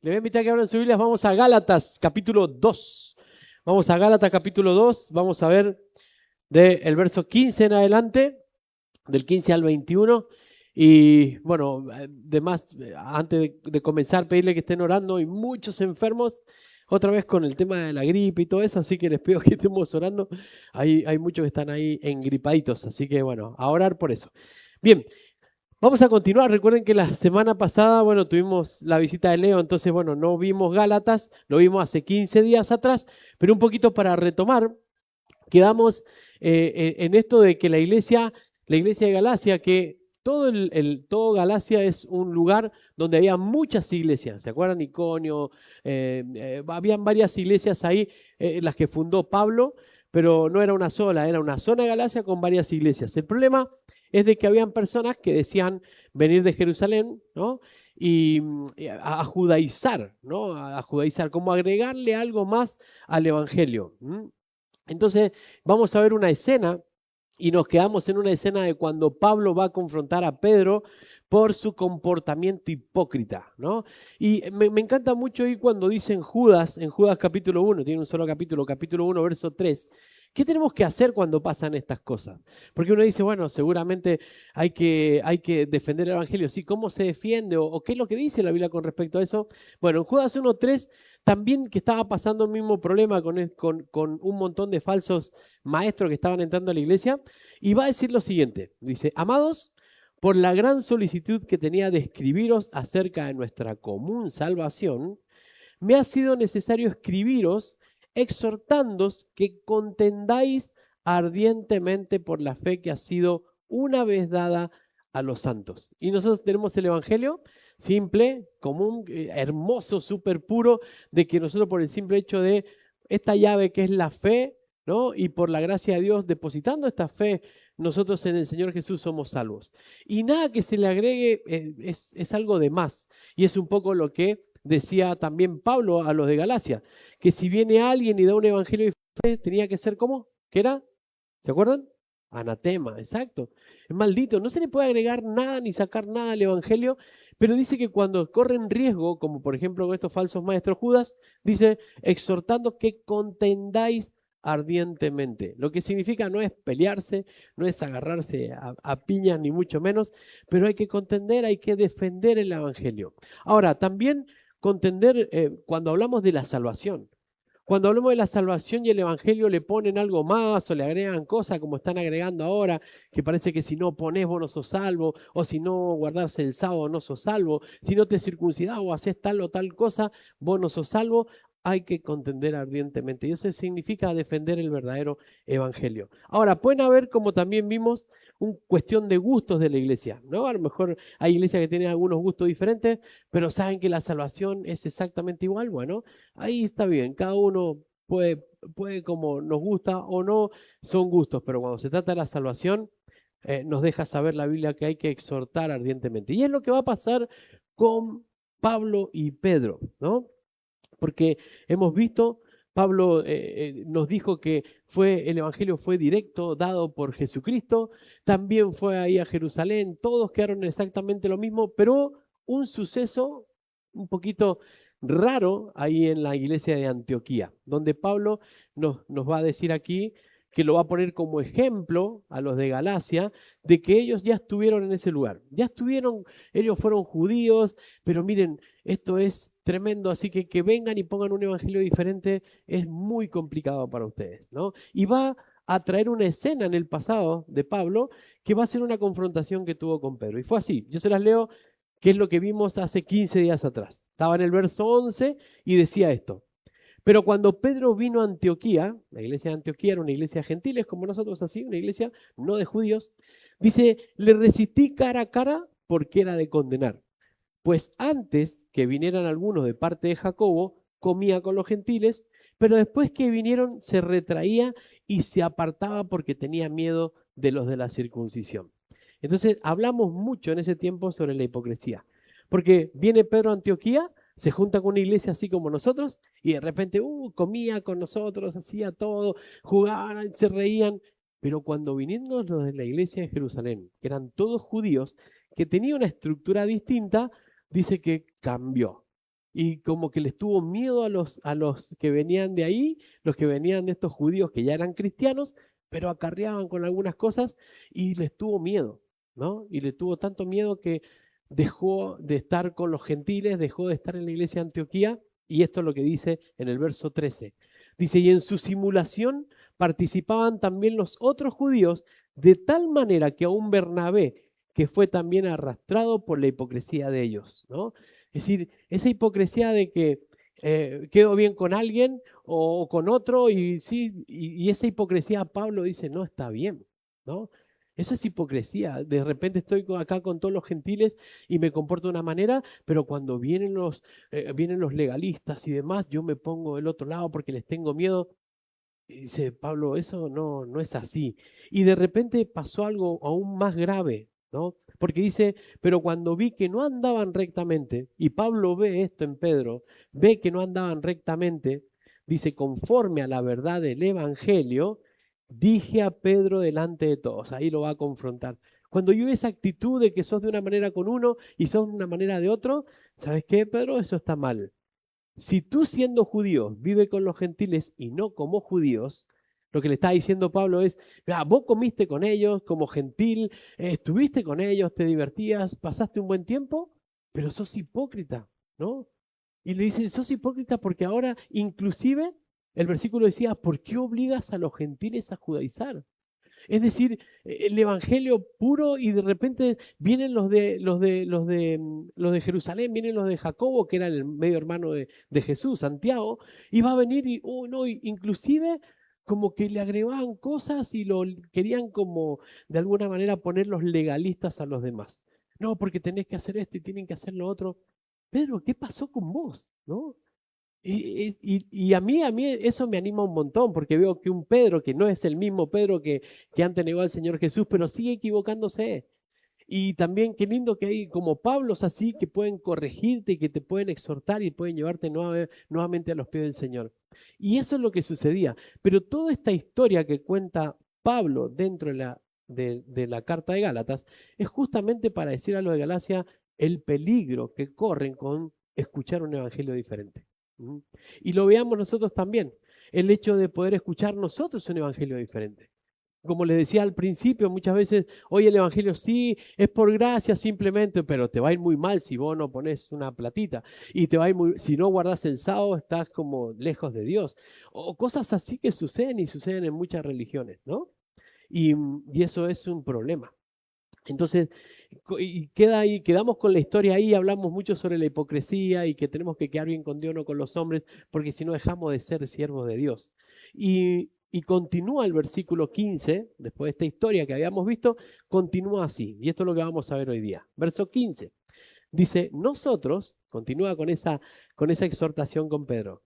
Le voy a invitar a que abran sus Biblias. Vamos a Gálatas, capítulo 2. Vamos a Gálatas, capítulo 2. Vamos a ver del verso 15 en adelante, del 15 al 21. Y bueno, antes de comenzar, pedirle que estén orando. Hay muchos enfermos, otra vez con el tema de la gripe y todo eso, así que les pido que estemos orando. Hay muchos que están ahí engripaditos, así que bueno, a orar por eso. Bien. Vamos a continuar. Recuerden que la semana pasada, bueno, tuvimos la visita de Leo, entonces, bueno, no vimos Gálatas, lo vimos hace 15 días atrás, pero un poquito para retomar, quedamos en esto de que la iglesia de Galacia, que todo Galacia es un lugar donde había muchas iglesias, ¿se acuerdan? Iconio, habían varias iglesias ahí, las que fundó Pablo, pero no era una sola, era una zona de Galacia con varias iglesias. El problema es de que habían personas que decían venir de Jerusalén, ¿no? Y a judaizar, ¿no? A judaizar, como agregarle algo más al evangelio. Entonces, vamos a ver una escena y nos quedamos en una escena de cuando Pablo va a confrontar a Pedro por su comportamiento hipócrita, ¿no? Y me encanta mucho ahí cuando dicen Judas, en Judas capítulo 1, tiene un solo capítulo, capítulo 1, verso 3. ¿Qué tenemos que hacer cuando pasan estas cosas? Porque uno dice, bueno, seguramente hay que defender el evangelio. Sí, ¿cómo se defiende? ¿O qué es lo que dice la Biblia con respecto a eso? Bueno, en Judas 1:3 también que estaba pasando el mismo problema con un montón de falsos maestros que estaban entrando a la iglesia, y va a decir lo siguiente, dice, amados, por la gran solicitud que tenía de escribiros acerca de nuestra común salvación, me ha sido necesario escribiros exhortándoos que contendáis ardientemente por la fe que ha sido una vez dada a los santos. Y nosotros tenemos el Evangelio simple, común, hermoso, súper puro, de que nosotros por el simple hecho de esta llave que es la fe, ¿no? Y por la gracia de Dios, depositando esta fe, nosotros en el Señor Jesús somos salvos. Y nada que se le agregue es algo de más. Y es un poco lo que decía también Pablo a los de Galacia, que si viene alguien y da un evangelio de fe, tenía que ser ¿cómo? ¿Qué era? ¿Se acuerdan? Anatema, exacto. Es maldito, no se le puede agregar nada ni sacar nada al evangelio, pero dice que cuando corren riesgo, como por ejemplo con estos falsos maestros Judas, dice, exhortando que contendáis ardientemente. Lo que significa no es pelearse, no es agarrarse a piñas, ni mucho menos, pero hay que contender, hay que defender el evangelio. Ahora, también contender cuando hablamos de la salvación. Cuando hablamos de la salvación y el evangelio le ponen algo más o le agregan cosas como están agregando ahora, que parece que si no pones vos no sos salvo, o si no guardás el sábado no sos salvo, si no te circuncidás o haces tal o tal cosa, vos no sos salvo. Hay que contender ardientemente. Y eso significa defender el verdadero evangelio. Ahora, pueden haber, como también vimos, una cuestión de gustos de la iglesia, ¿no? A lo mejor hay iglesias que tienen algunos gustos diferentes, pero saben que la salvación es exactamente igual. Bueno, ahí está bien, cada uno puede como nos gusta o no, son gustos, pero cuando se trata de la salvación, nos deja saber la Biblia que hay que exhortar ardientemente. Y es lo que va a pasar con Pablo y Pedro, ¿no? Porque hemos visto, Pablo nos dijo que el Evangelio fue directo, dado por Jesucristo, también fue ahí a Jerusalén, todos quedaron exactamente lo mismo, pero un suceso un poquito raro ahí en la iglesia de Antioquía, donde Pablo nos va a decir aquí que lo va a poner como ejemplo a los de Galacia, de que ellos ya estuvieron en ese lugar, ya estuvieron, ellos fueron judíos, pero miren, esto es tremendo, así que vengan y pongan un evangelio diferente es muy complicado para ustedes, ¿no? Y va a traer una escena en el pasado de Pablo que va a ser una confrontación que tuvo con Pedro. Y fue así, yo se las leo, que es lo que vimos hace 15 días atrás. Estaba en el verso 11 y decía esto. Pero cuando Pedro vino a Antioquía, la iglesia de Antioquía era una iglesia de gentiles como nosotros así, una iglesia no de judíos, dice, le resistí cara a cara porque era de condenar. Pues antes que vinieran algunos de parte de Jacobo, comía con los gentiles, pero después que vinieron se retraía y se apartaba porque tenía miedo de los de la circuncisión. Entonces hablamos mucho en ese tiempo sobre la hipocresía, porque viene Pedro a Antioquía, se junta con una iglesia así como nosotros y de repente comía con nosotros, hacía todo, jugaban, se reían, pero cuando vinieron los de la iglesia de Jerusalén, que eran todos judíos, que tenían una estructura distinta, dice que cambió. y como que les tuvo miedo a los que venían de ahí, los que venían de estos judíos que ya eran cristianos, pero acarreaban con algunas cosas y les tuvo miedo, ¿no? Y le tuvo tanto miedo que dejó de estar con los gentiles, dejó de estar en la iglesia de Antioquía, y esto es lo que dice en el verso 13. Dice, y en su simulación participaban también los otros judíos, de tal manera que aún Bernabé, que fue también arrastrado por la hipocresía de ellos, ¿no? Es decir, esa hipocresía de que quedo bien con alguien o con otro y sí, y esa hipocresía Pablo dice, no está bien, ¿no? Eso es hipocresía. De repente estoy acá con todos los gentiles y me comporto de una manera, pero cuando vienen los legalistas y demás, yo me pongo del otro lado porque les tengo miedo. Y dice Pablo, eso no es así. Y de repente pasó algo aún más grave, ¿no? Porque dice, pero cuando vi que no andaban rectamente, y Pablo ve esto en Pedro, ve que no andaban rectamente, dice, conforme a la verdad del Evangelio, dije a Pedro delante de todos, ahí lo va a confrontar. Cuando yo esa actitud de que sos de una manera con uno y sos de una manera de otro, ¿sabes qué, Pedro? Eso está mal. Si tú siendo judío vive con los gentiles y no como judíos, lo que le está diciendo Pablo es, "Mira, vos comiste con ellos como gentil, estuviste con ellos, te divertías, pasaste un buen tiempo, pero sos hipócrita, ¿no? Y le dice, sos hipócrita porque ahora inclusive el versículo decía, ¿por qué obligas a los gentiles a judaizar? Es decir, el evangelio puro y de repente vienen los de Jerusalén, vienen los de Jacobo, que era el medio hermano de Jesús, Santiago, y va a venir y, oh, no, inclusive como que le agregaban cosas y lo querían como de alguna manera poner los legalistas a los demás. No, porque tenés que hacer esto y tienen que hacer lo otro. Pedro, ¿qué pasó con vos? ¿No? Y a mí eso me anima un montón, porque veo que un Pedro, que no es el mismo Pedro que antes negó al Señor Jesús, pero sigue equivocándose. Y también qué lindo que hay como Pablos así que pueden corregirte y que te pueden exhortar y pueden llevarte nuevamente a los pies del Señor. Y eso es lo que sucedía. Pero toda esta historia que cuenta Pablo dentro de la carta de Gálatas es justamente para decir a los de Galacia el peligro que corren con escuchar un evangelio diferente. ¿Mm? Y lo veamos nosotros también, el hecho de poder escuchar nosotros un evangelio diferente. Como les decía al principio, muchas veces, hoy el evangelio sí, es por gracia simplemente, pero te va a ir muy mal si vos no pones una platita. Y te va a ir si no guardas el sábado, estás como lejos de Dios. O cosas así que suceden y suceden en muchas religiones, ¿no? Y eso es un problema. Entonces, y queda ahí, quedamos con la historia ahí, hablamos mucho sobre la hipocresía y que tenemos que quedar bien con Dios, no con los hombres, porque si no dejamos de ser siervos de Dios. Y continúa el versículo 15, después de esta historia que habíamos visto, continúa así, y esto es lo que vamos a ver hoy día. Verso 15, dice, nosotros, continúa con esa exhortación con Pedro,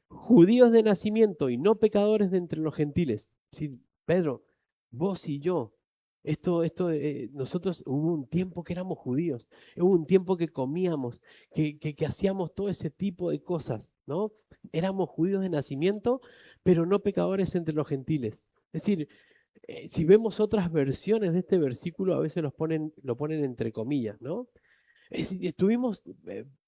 judíos de nacimiento y no pecadores de entre los gentiles. Sí, Pedro, vos y yo, nosotros hubo un tiempo que éramos judíos, hubo un tiempo que comíamos, que hacíamos todo ese tipo de cosas, ¿no? Éramos judíos de nacimiento, pero no pecadores entre los gentiles. Es decir, si vemos otras versiones de este versículo, a veces lo ponen entre comillas, ¿no? Estuvimos,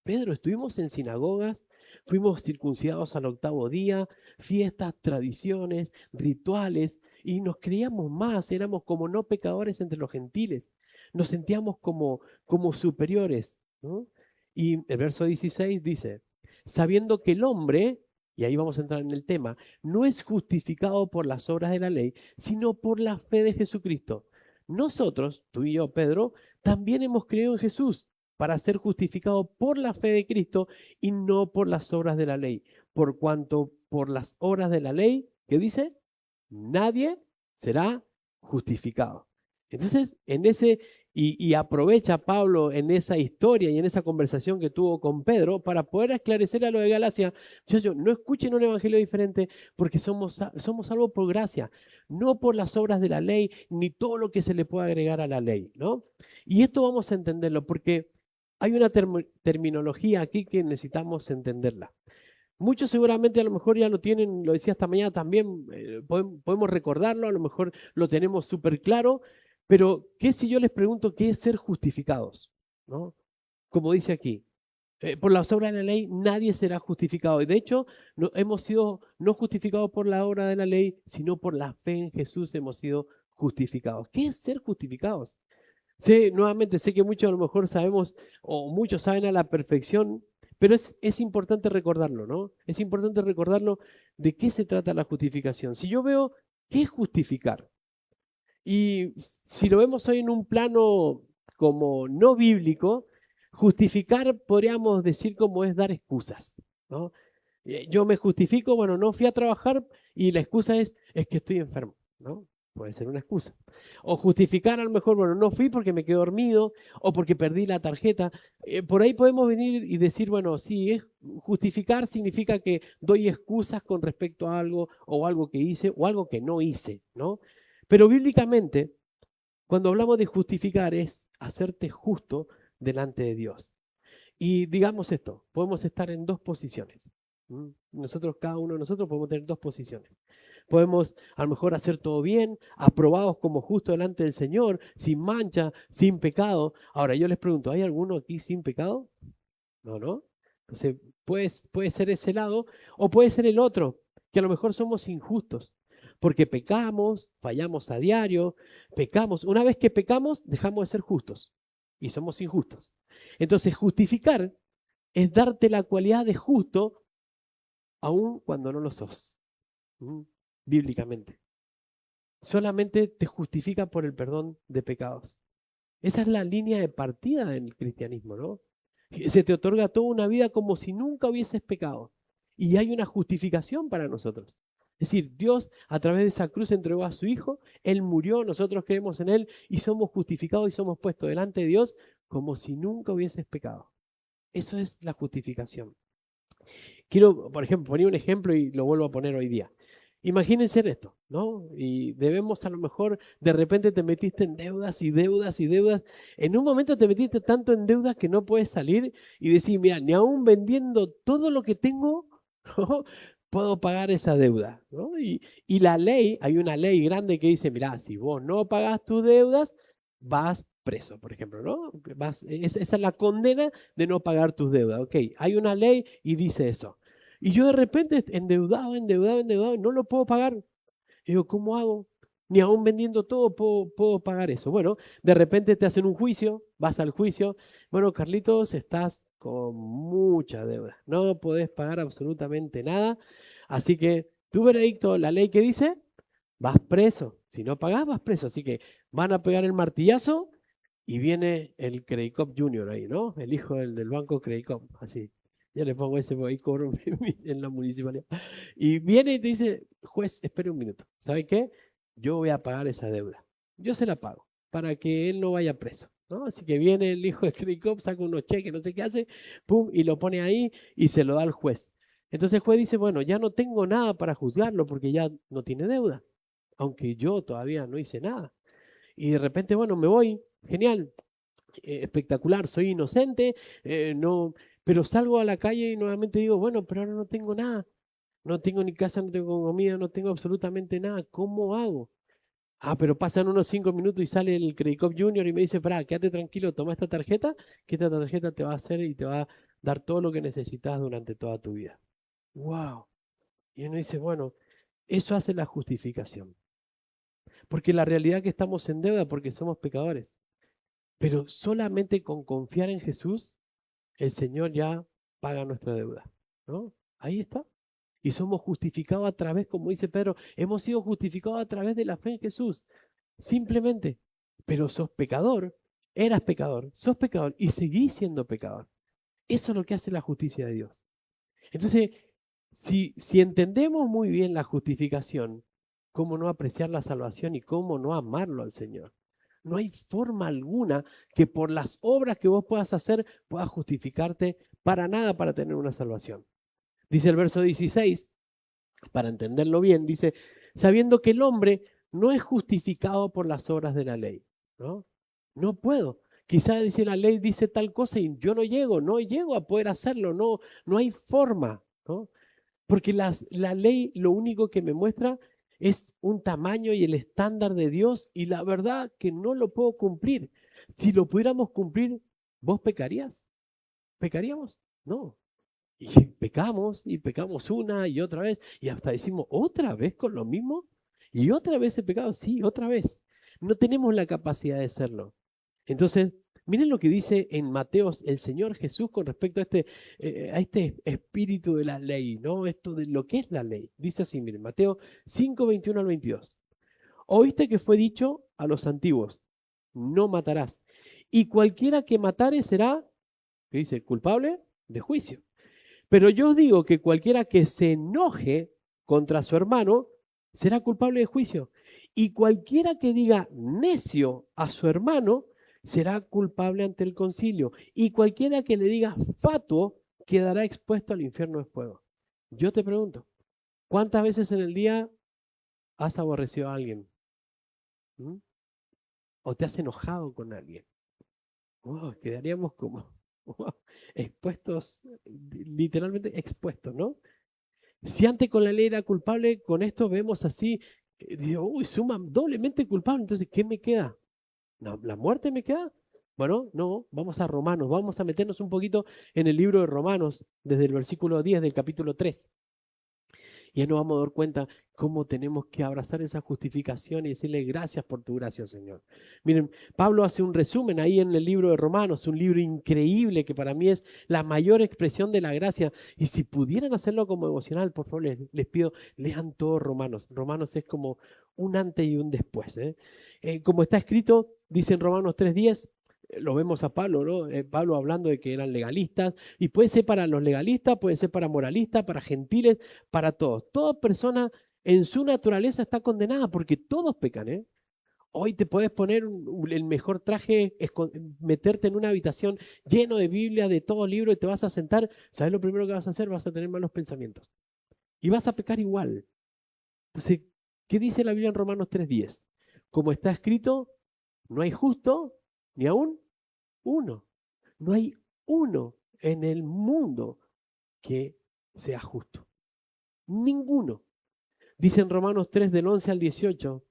Pedro, estuvimos en sinagogas, fuimos circuncidados al octavo día, fiestas, tradiciones, rituales, y nos creíamos más, éramos como no pecadores entre los gentiles, nos sentíamos como superiores, ¿no? Y el verso 16 dice, sabiendo que el hombre, y ahí vamos a entrar en el tema, no es justificado por las obras de la ley, sino por la fe de Jesucristo. Nosotros, tú y yo, Pedro, también hemos creído en Jesús para ser justificado por la fe de Cristo y no por las obras de la ley. Por cuanto por las obras de la ley, ¿qué dice? Nadie será justificado. Entonces, y aprovecha Pablo en esa historia y en esa conversación que tuvo con Pedro para poder esclarecer a lo de Galacia, muchachos, no escuchen un evangelio diferente porque somos salvos por gracia, no por las obras de la ley, ni todo lo que se le pueda agregar a la ley, ¿no? Y esto vamos a entenderlo porque hay una terminología aquí que necesitamos entenderla. Muchos seguramente a lo mejor ya lo tienen, lo decía esta mañana también, podemos recordarlo, a lo mejor lo tenemos súper claro, pero ¿qué si yo les pregunto qué es ser justificados? ¿No? Como dice aquí, Por las obras de la ley nadie será justificado. Y de hecho, no, hemos sido no justificados por la obra de la ley, sino por la fe en Jesús hemos sido justificados. ¿Qué es ser justificados? Nuevamente, sé que muchos a lo mejor sabemos, o muchos saben a la perfección, pero es importante recordarlo, ¿no? Es importante recordarlo de qué se trata la justificación. Si yo veo qué es justificar, y si lo vemos hoy en un plano como no bíblico, justificar podríamos decir como es dar excusas, ¿no? Yo me justifico, bueno, no fui a trabajar y la excusa es que estoy enfermo, ¿no? Puede ser una excusa. O justificar a lo mejor, bueno, no fui porque me quedé dormido o porque perdí la tarjeta. Por ahí podemos venir y decir, bueno, sí, justificar significa que doy excusas con respecto a algo o algo que hice o algo que no hice, ¿no? Pero bíblicamente, cuando hablamos de justificar es hacerte justo delante de Dios. Y digamos esto, podemos estar en dos posiciones. Nosotros, cada uno de nosotros podemos tener dos posiciones. Podemos a lo mejor hacer todo bien, aprobados como justo delante del Señor, sin mancha, sin pecado. Ahora yo les pregunto, ¿hay alguno aquí sin pecado? No, ¿no? Entonces puede ser ese lado o puede ser el otro, que a lo mejor somos injustos, porque pecamos, fallamos a diario, pecamos. Una vez que pecamos, dejamos de ser justos y somos injustos. Entonces justificar es darte la cualidad de justo aun cuando no lo sos, ¿m? Bíblicamente. Solamente te justifica por el perdón de pecados. Esa es la línea de partida del cristianismo, ¿no? Se te otorga toda una vida como si nunca hubieses pecado. Y hay una justificación para nosotros. Es decir, Dios a través de esa cruz entregó a su Hijo, Él murió, nosotros creemos en Él y somos justificados y somos puestos delante de Dios como si nunca hubieses pecado. Eso es la justificación. Quiero, por ejemplo, poner un ejemplo y lo vuelvo a poner hoy día. Imagínense en esto, ¿no? Y debemos a lo mejor, de repente te metiste en deudas y deudas y deudas. En un momento te metiste tanto en deudas que no puedes salir y decir, mira, ni aún vendiendo todo lo que tengo, ¿no? Puedo pagar esa deuda, ¿no? Y la ley, hay una ley grande que dice, mira, si vos no pagás tus deudas, vas preso, por ejemplo, ¿no? Esa es la condena de no pagar tus deudas, ¿ok? Hay una ley y dice eso. Y yo de repente endeudado, endeudado, endeudado, no lo puedo pagar. Y digo, ¿cómo hago? Ni aún vendiendo todo puedo pagar eso. Bueno, de repente te hacen un juicio, vas al juicio. Bueno, Carlitos, estás con mucha deuda. No podés pagar absolutamente nada. Así que tu veredicto, la ley que dice, vas preso. Si no pagás, vas preso. Así que van a pegar el martillazo y viene el Credit Cop Junior ahí, ¿no? El hijo del banco Credit Cop, así. Ya le pongo ese, porque ahí cobro en la municipalidad. Y viene y te dice, juez, espere un minuto. ¿Sabe qué? Yo voy a pagar esa deuda. Yo se la pago para que él no vaya preso, ¿no? Así que viene el hijo de Credit Cop, saca unos cheques, no sé qué hace, pum, y lo pone ahí y se lo da al juez. Entonces el juez dice, bueno, ya no tengo nada para juzgarlo porque ya no tiene deuda, aunque yo todavía no hice nada. Y de repente, bueno, me voy, genial, espectacular, soy inocente, no, pero salgo a la calle y nuevamente digo, bueno, pero ahora no tengo nada, no tengo ni casa, no tengo comida, no tengo absolutamente nada, ¿cómo hago? Ah, pero pasan unos 5 minutos y sale el Credit Cop Junior y me dice, pará, quédate tranquilo, toma esta tarjeta, que esta tarjeta te va a hacer y te va a dar todo lo que necesitas durante toda tu vida. ¡Wow! Y uno dice, bueno, eso hace la justificación. Porque la realidad es que estamos en deuda porque somos pecadores. Pero solamente con confiar en Jesús, el Señor ya paga nuestra deuda, ¿no? Ahí está. Y somos justificados a través, como dice Pedro, hemos sido justificados a través de la fe en Jesús. Simplemente. Pero sos pecador, sos pecador y seguís siendo pecador. Eso es lo que hace la justicia de Dios. Entonces, si entendemos muy bien la justificación, ¿cómo no apreciar la salvación y cómo no amarlo al Señor? No hay forma alguna que por las obras que vos puedas hacer puedas justificarte para nada para tener una salvación. Dice el verso 16, para entenderlo bien, dice, sabiendo que el hombre no es justificado por las obras de la ley, ¿no? No puedo. Quizás dice la ley dice tal cosa y yo no llego a poder hacerlo, no hay forma, ¿no? Porque la ley lo único que me muestra es un tamaño y el estándar de Dios y la verdad que no lo puedo cumplir. Si lo pudiéramos cumplir, ¿vos pecarías? ¿Pecaríamos? No. Y pecamos una y otra vez, y hasta decimos, ¿otra vez con lo mismo? ¿Y otra vez he pecado? Sí, otra vez. No tenemos la capacidad de hacerlo. Entonces, miren lo que dice en Mateos el Señor Jesús con respecto a este espíritu de la ley, ¿no? Esto de lo que es la ley. Dice así, miren, Mateo 5, 21 al 22. Oíste que fue dicho a los antiguos, no matarás. Y cualquiera que matare será, ¿qué dice? Culpable de juicio. Pero yo os digo que cualquiera que se enoje contra su hermano será culpable de juicio. Y cualquiera que diga necio a su hermano será culpable ante el concilio. Y cualquiera que le diga fatuo quedará expuesto al infierno de fuego. Yo te pregunto, ¿cuántas veces en el día has aborrecido a alguien? ¿Mm? ¿O te has enojado con alguien? Wow, quedaríamos como wow, expuestos, literalmente expuestos, ¿no? Si antes con la ley era culpable, con esto vemos así, digo, uy, suma doblemente culpable, entonces, ¿qué me queda? ¿La muerte me queda? Bueno, no, vamos a Romanos, vamos a meternos un poquito en el libro de Romanos, desde el versículo 10 del capítulo 3. Y ya nos vamos a dar cuenta cómo tenemos que abrazar esa justificación y decirle gracias por tu gracia, Señor. Miren, Pablo hace un resumen ahí en el libro de Romanos, un libro increíble que para mí es la mayor expresión de la gracia. Y si pudieran hacerlo como devocional, por favor, les pido, lean todos Romanos. Romanos es como un antes y un después. Como está escrito, dice en Romanos 3:10, lo vemos a Pablo, ¿no? Pablo hablando de que eran legalistas, y puede ser para los legalistas, puede ser para moralistas, para gentiles, para todos. Toda persona en su naturaleza está condenada porque todos pecan, ¿eh? Hoy te puedes poner el mejor traje, meterte en una habitación lleno de Biblia, de todo libro, y te vas a sentar. ¿Sabes lo primero que vas a hacer? Vas a tener malos pensamientos. Y vas a pecar igual. Entonces, ¿qué dice la Biblia en Romanos 3:10? Como está escrito, no hay justo ni aún uno. No hay uno en el mundo que sea justo. Ninguno. Dice en Romanos 3 del 11 al 18,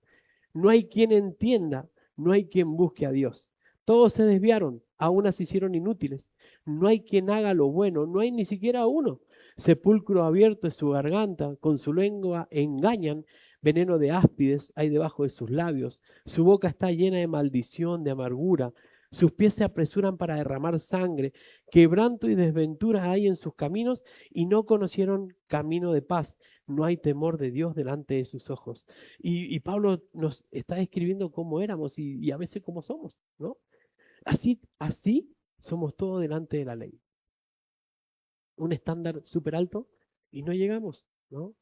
no hay quien entienda, no hay quien busque a Dios. Todos se desviaron, a unas se hicieron inútiles. No hay quien haga lo bueno, no hay ni siquiera uno. Sepulcro abierto es su garganta, con su lengua engañan, veneno de áspides hay debajo de sus labios. Su boca está llena de maldición, de amargura. Sus pies se apresuran para derramar sangre. Quebranto y desventura hay en sus caminos y no conocieron camino de paz. No hay temor de Dios delante de sus ojos. Y Pablo nos está describiendo cómo éramos y a veces cómo somos, ¿no? Así somos todos delante de la ley. Un estándar súper alto y no llegamos, ¿no?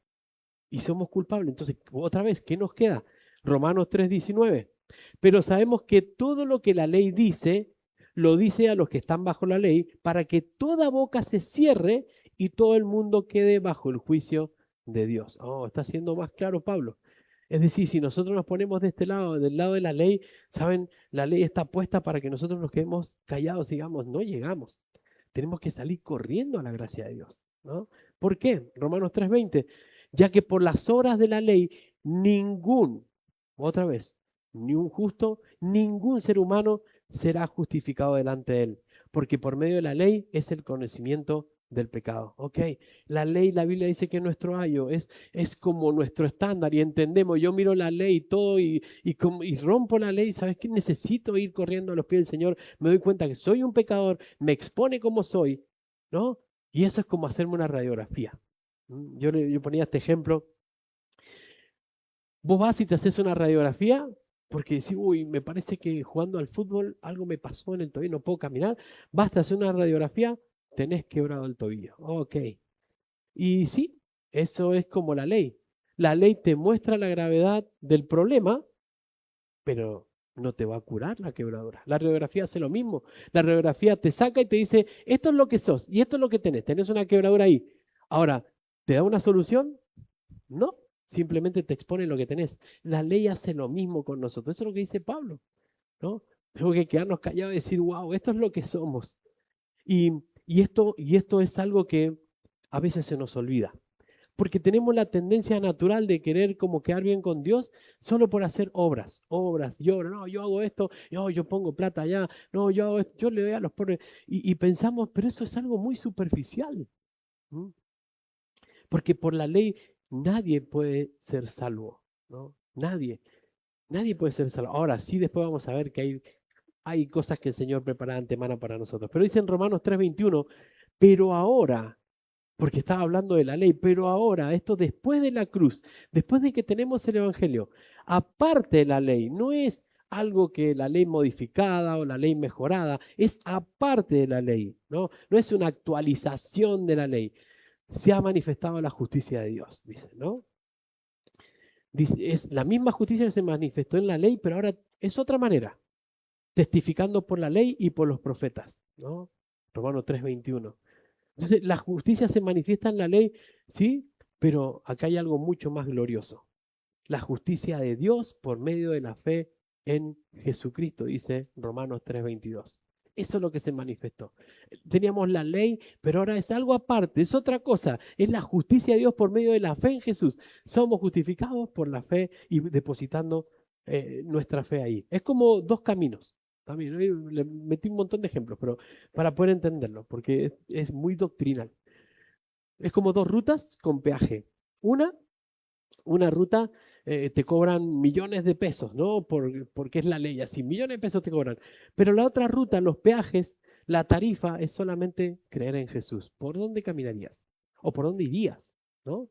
Y somos culpables. Entonces, otra vez, ¿qué nos queda? Romanos 3:19. Pero sabemos que todo lo que la ley dice, lo dice a los que están bajo la ley, para que toda boca se cierre y todo el mundo quede bajo el juicio de Dios. Oh, está siendo más claro Pablo. Es decir, si nosotros nos ponemos de este lado, del lado de la ley, saben, la ley está puesta para que nosotros nos quedemos callados y digamos, no llegamos. Tenemos que salir corriendo a la gracia de Dios, ¿no? ¿Por qué? Romanos 3:20, ya que por las obras de la ley otra vez, ni un justo, ningún ser humano será justificado delante de él, porque por medio de la ley es el conocimiento del pecado. Ok, la ley, la Biblia dice que nuestro ayo es como nuestro estándar y entendemos, yo miro la ley y todo y rompo la ley, ¿sabes qué? Necesito ir corriendo a los pies del Señor, me doy cuenta que soy un pecador, me expone como soy, ¿no? Y eso es como hacerme una radiografía. Yo ponía este ejemplo. Vos vas y te haces una radiografía porque decís, uy, me parece que jugando al fútbol algo me pasó en el tobillo, no puedo caminar. Basta hacer una radiografía, tenés quebrado el tobillo. Ok. Y sí, eso es como la ley. La ley te muestra la gravedad del problema, pero no te va a curar la quebradura. La radiografía hace lo mismo. La radiografía te saca y te dice, esto es lo que sos y esto es lo que tenés. Tenés una quebradura ahí. Ahora, ¿te da una solución? No, simplemente te expone lo que tenés. La ley hace lo mismo con nosotros. Eso es lo que dice Pablo, ¿no? Tengo que quedarnos callados y decir, wow, esto es lo que somos. Y esto es algo que a veces se nos olvida. porque tenemos la tendencia natural de querer como quedar bien con Dios solo por hacer obras y obras. No, yo hago esto, no, yo pongo plata allá, no, yo hago esto, yo le doy a los pobres. Y pensamos, pero eso es algo muy superficial. ¿Mm? Porque por la ley nadie puede ser salvo, ¿no? Nadie puede ser salvo. Ahora sí, después vamos a ver que hay cosas que el Señor prepara de antemano para nosotros. Pero dice en Romanos 3:21, pero ahora, porque estaba hablando de la ley, pero ahora, esto después de la cruz, después de que tenemos el Evangelio, aparte de la ley, no es algo que la ley modificada o la ley mejorada, es aparte de la ley, ¿no? No es una actualización de la ley. Se ha manifestado la justicia de Dios, dice, ¿no? Dice, es la misma justicia que se manifestó en la ley, pero ahora es otra manera, testificando por la ley y por los profetas, ¿no? Romanos 3:21. Entonces, la justicia se manifiesta en la ley, sí, pero acá hay algo mucho más glorioso. La justicia de Dios por medio de la fe en Jesucristo, dice Romanos 3:22. Eso es lo que se manifestó. Teníamos la ley, pero ahora es algo aparte, es otra cosa. Es la justicia de Dios por medio de la fe en Jesús. Somos justificados por la fe y depositando nuestra fe ahí. Es como dos caminos. También le metí un montón de ejemplos, pero para poder entenderlo, porque es muy doctrinal. Es como dos rutas con peaje. Una ruta te cobran millones de pesos, ¿no? Porque es la ley, así, millones de pesos te cobran. Pero la otra ruta, los peajes, la tarifa es solamente creer en Jesús. ¿Por dónde caminarías? ¿O por dónde irías? ¿No?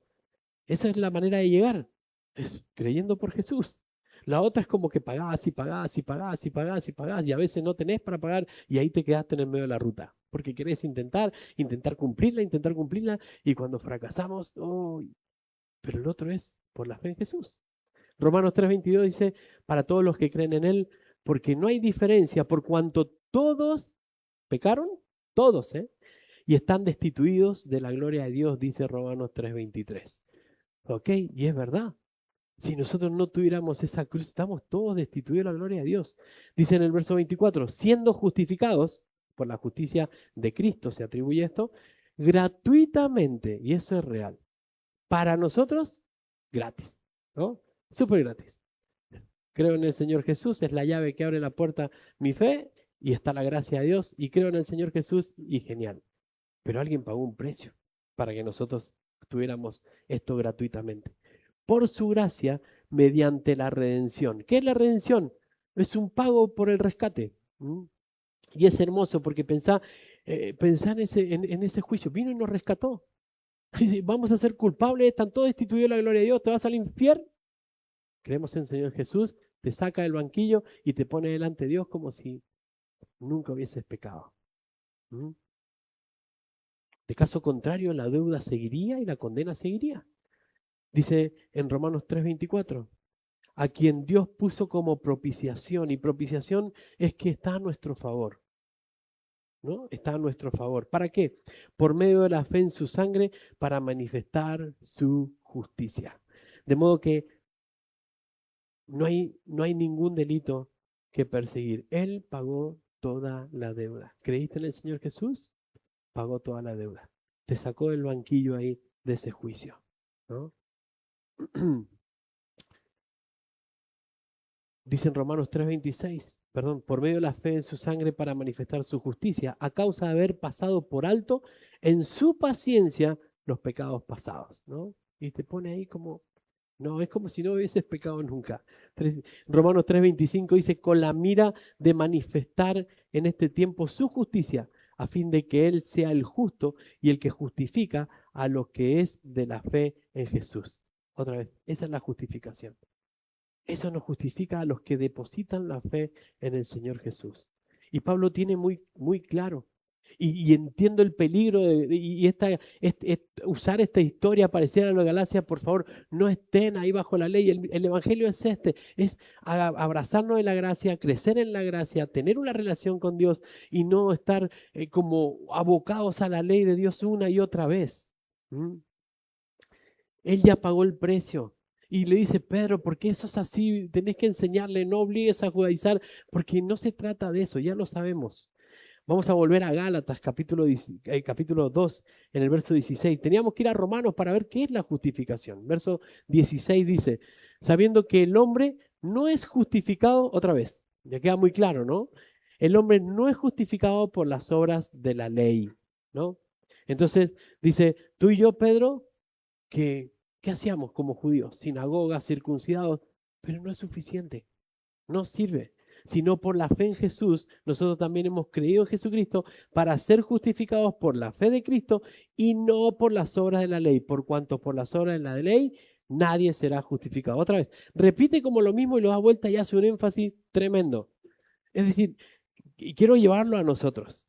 Esa es la manera de llegar, es creyendo por Jesús. La otra es como que pagás y pagás y pagás y pagás y pagás y a veces no tenés para pagar y ahí te quedaste en el medio de la ruta. Porque querés intentar cumplirla y cuando fracasamos, oh, pero el otro es por la fe en Jesús. Romanos 3:22 dice, para todos los que creen en Él, porque no hay diferencia, por cuanto todos pecaron, todos, y están destituidos de la gloria de Dios, dice Romanos 3:23. ¿Ok? Y es verdad. Si nosotros no tuviéramos esa cruz, estamos todos destituidos de la gloria de Dios. Dice en el verso 24, siendo justificados por la justicia de Cristo, se atribuye esto, gratuitamente, y eso es real. Para nosotros, gratis, ¿no? Súper gratis. Creo en el Señor Jesús, es la llave que abre la puerta mi fe y está la gracia de Dios y creo en el Señor Jesús y genial. Pero alguien pagó un precio para que nosotros tuviéramos esto gratuitamente. Por su gracia, mediante la redención. ¿Qué es la redención? Es un pago por el rescate. Y es hermoso porque pensá en ese juicio. Vino y nos rescató. Vamos a ser culpables, están todos destituidos de la gloria de Dios, te vas al infierno. Creemos en el Señor Jesús, te saca del banquillo y te pone delante de Dios como si nunca hubieses pecado. De caso contrario, la deuda seguiría y la condena seguiría. Dice en Romanos 3:24, a quien Dios puso como propiciación, y propiciación es que está a nuestro favor, ¿no? Está a nuestro favor. ¿Para qué? Por medio de la fe en su sangre, para manifestar su justicia. De modo que no hay ningún delito que perseguir. Él pagó toda la deuda. ¿Creíste en el Señor Jesús? Pagó toda la deuda. Te sacó del banquillo ahí de ese juicio, ¿no? Dice en Romanos 3:26, perdón, por medio de la fe en su sangre para manifestar su justicia, a causa de haber pasado por alto en su paciencia los pecados pasados, ¿no? Y te pone ahí como, no, es como si no hubieses pecado nunca. Romanos 3:25 dice, con la mira de manifestar en este tiempo su justicia, a fin de que Él sea el justo y el que justifica a lo que es de la fe en Jesús. Otra vez, esa es la justificación. Eso nos justifica a los que depositan la fe en el Señor Jesús. Y Pablo tiene muy, muy claro. Y entiendo el peligro usar esta historia parecida a lo de Galacia. Por favor, no estén ahí bajo la ley. El Evangelio es abrazarnos en la gracia, crecer en la gracia, tener una relación con Dios y no estar como abocados a la ley de Dios una y otra vez. Él ya pagó el precio. Y le dice, Pedro, ¿por qué eso es así? Tenés que enseñarle, no obligues a judaizar, porque no se trata de eso, ya lo sabemos. Vamos a volver a Gálatas, capítulo 2, en el verso 16. Teníamos que ir a Romanos para ver qué es la justificación. Verso 16 dice, sabiendo que el hombre no es justificado, otra vez, ya queda muy claro, ¿no? El hombre no es justificado por las obras de la ley, ¿no? Entonces dice, tú y yo, Pedro, ¿qué hacíamos como judíos? Sinagogas, circuncidados, pero no es suficiente, no sirve. Sino por la fe en Jesús, nosotros también hemos creído en Jesucristo para ser justificados por la fe de Cristo y no por las obras de la ley, por cuanto por las obras de la ley nadie será justificado. Otra vez, repite como lo mismo y lo da vuelta y hace un énfasis tremendo. Es decir, y quiero llevarlo a nosotros,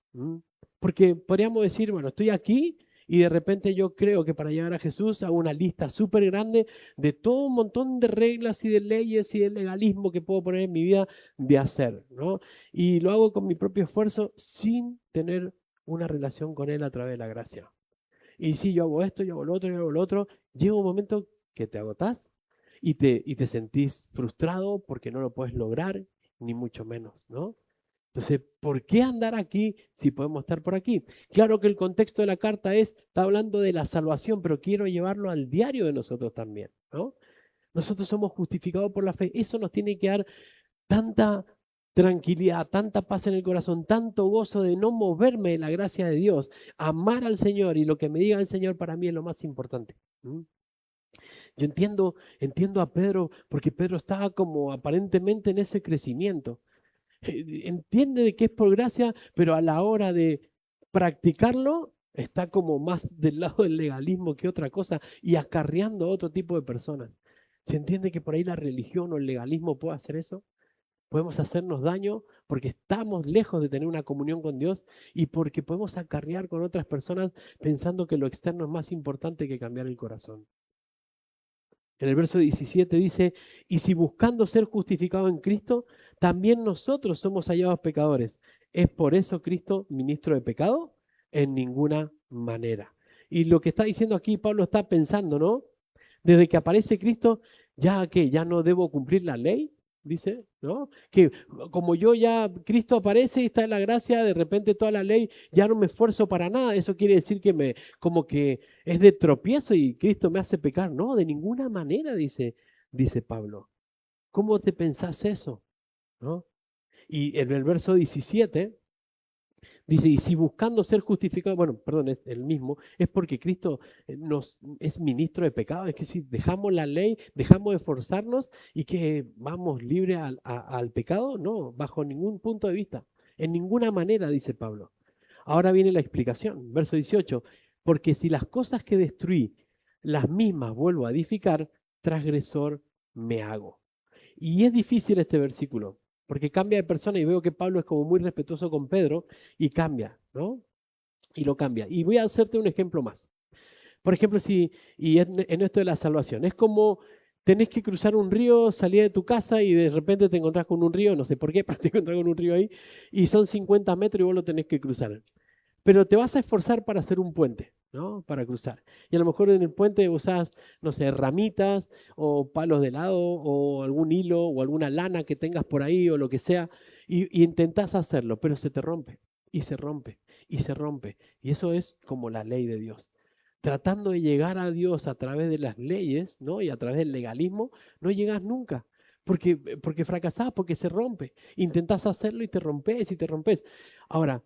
porque podríamos decir, bueno, estoy aquí y de repente yo creo que para llegar a Jesús hago una lista súper grande de todo un montón de reglas y de leyes y de legalismo que puedo poner en mi vida de hacer, ¿no? Y lo hago con mi propio esfuerzo sin tener una relación con Él a través de la gracia. Y si yo hago esto, yo hago lo otro, yo hago lo otro, llega un momento que te agotás y te sentís frustrado porque no lo puedes lograr, ni mucho menos, ¿no? Entonces, ¿por qué andar aquí si podemos estar por aquí? Claro que el contexto de la carta está hablando de la salvación, pero quiero llevarlo al diario de nosotros también, ¿no? Nosotros somos justificados por la fe. Eso nos tiene que dar tanta tranquilidad, tanta paz en el corazón, tanto gozo de no moverme de la gracia de Dios, amar al Señor y lo que me diga el Señor para mí es lo más importante. Yo entiendo a Pedro porque Pedro estaba como aparentemente en ese crecimiento. Entiende de que es por gracia, pero a la hora de practicarlo está como más del lado del legalismo que otra cosa y acarreando a otro tipo de personas. ¿Se entiende que por ahí la religión o el legalismo puede hacer eso? Podemos hacernos daño porque estamos lejos de tener una comunión con Dios y porque podemos acarrear con otras personas pensando que lo externo es más importante que cambiar el corazón. En el verso 17 dice, y si buscando ser justificados en Cristo, también nosotros somos hallados pecadores. ¿Es por eso Cristo ministro de pecado? En ninguna manera. Y lo que está diciendo aquí Pablo está pensando, ¿no? Desde que aparece Cristo, ya no debo cumplir la ley, dice, ¿no? Que como yo ya, Cristo aparece y está en la gracia, de repente toda la ley, ya no me esfuerzo para nada. Eso quiere decir que como que es de tropiezo y Cristo me hace pecar. No, de ninguna manera, dice Pablo. ¿Cómo te pensás eso? ¿No? Y en el verso 17 dice, y si buscando ser justificado, bueno, perdón, es el mismo, es porque Cristo nos es ministro de pecado, es que si dejamos la ley, dejamos de esforzarnos y que vamos libre al pecado, no, bajo ningún punto de vista, en ninguna manera, dice Pablo. Ahora viene la explicación, verso 18, porque si las cosas que destruí, las mismas vuelvo a edificar, transgresor me hago. Y es difícil este versículo, porque cambia de persona y veo que Pablo es como muy respetuoso con Pedro y cambia, ¿no? Y lo cambia. Y voy a hacerte un ejemplo más. Por ejemplo, y en esto de la salvación, es como tenés que cruzar un río, salir de tu casa y de repente te encontrás con un río, no sé por qué, pero te encontrás con un río ahí, y son 50 metros y vos lo tenés que cruzar. Pero te vas a esforzar para hacer un puente, ¿no? Para cruzar. Y a lo mejor en el puente usás, no sé, ramitas o palos de lado o algún hilo o alguna lana que tengas por ahí o lo que sea y intentás hacerlo, pero se te rompe y se rompe y se rompe. Y eso es como la ley de Dios. Tratando de llegar a Dios a través de las leyes, ¿no? Y a través del legalismo, no llegas nunca. Porque fracasás, porque se rompe. Intentás hacerlo y te rompes y te rompes. Ahora,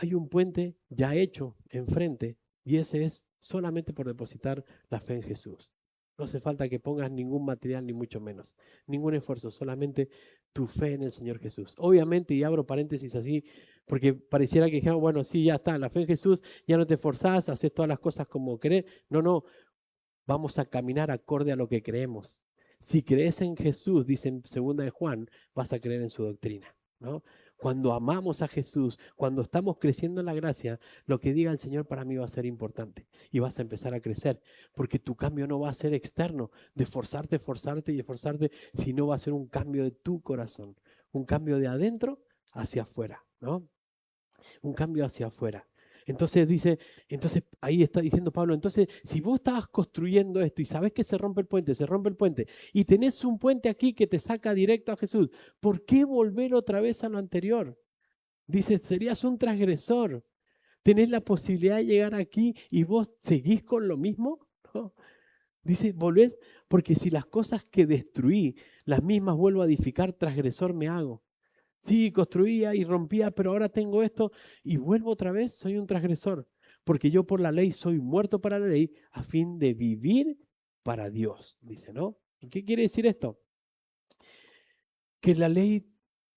hay un puente ya hecho enfrente y ese es solamente por depositar la fe en Jesús. No hace falta que pongas ningún material ni mucho menos, ningún esfuerzo, solamente tu fe en el Señor Jesús. Obviamente, y abro paréntesis así, porque pareciera que dijamos, bueno, sí, ya está, la fe en Jesús, ya no te esforzás, haces todas las cosas como querés. No, no, vamos a caminar acorde a lo que creemos. Si crees en Jesús, dice en 2 de Juan, vas a creer en su doctrina, ¿no? Cuando amamos a Jesús, cuando estamos creciendo en la gracia, lo que diga el Señor para mí va a ser importante y vas a empezar a crecer, porque tu cambio no va a ser externo, de forzarte, forzarte y esforzarte, sino va a ser un cambio de tu corazón, un cambio de adentro hacia afuera, ¿no? Un cambio hacia afuera. Entonces ahí está diciendo Pablo, entonces si vos estabas construyendo esto y sabés que se rompe el puente, y tenés un puente aquí que te saca directo a Jesús, ¿por qué volver otra vez a lo anterior? Dice, serías un transgresor. ¿Tenés la posibilidad de llegar aquí y vos seguís con lo mismo? ¿No? Dice, volvés, porque si las cosas que destruí, las mismas vuelvo a edificar, transgresor me hago. Sí, construía y rompía, pero ahora tengo esto y vuelvo otra vez, soy un transgresor. Porque yo por la ley soy muerto para la ley a fin de vivir para Dios, dice, ¿no? ¿Y qué quiere decir esto? Que la ley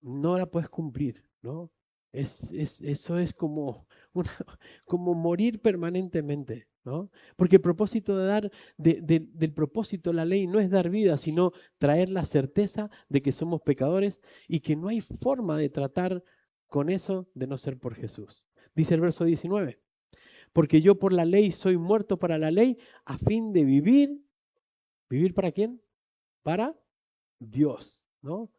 no la puedes cumplir, ¿no? Eso es como, una- como morir permanentemente, ¿no? Porque el propósito del propósito de la ley no es dar vida, sino traer la certeza de que somos pecadores y que no hay forma de tratar con eso de no ser por Jesús. Dice el verso 19, porque yo por la ley soy muerto para la ley a fin de vivir. ¿Vivir para quién? Para Dios, ¿no?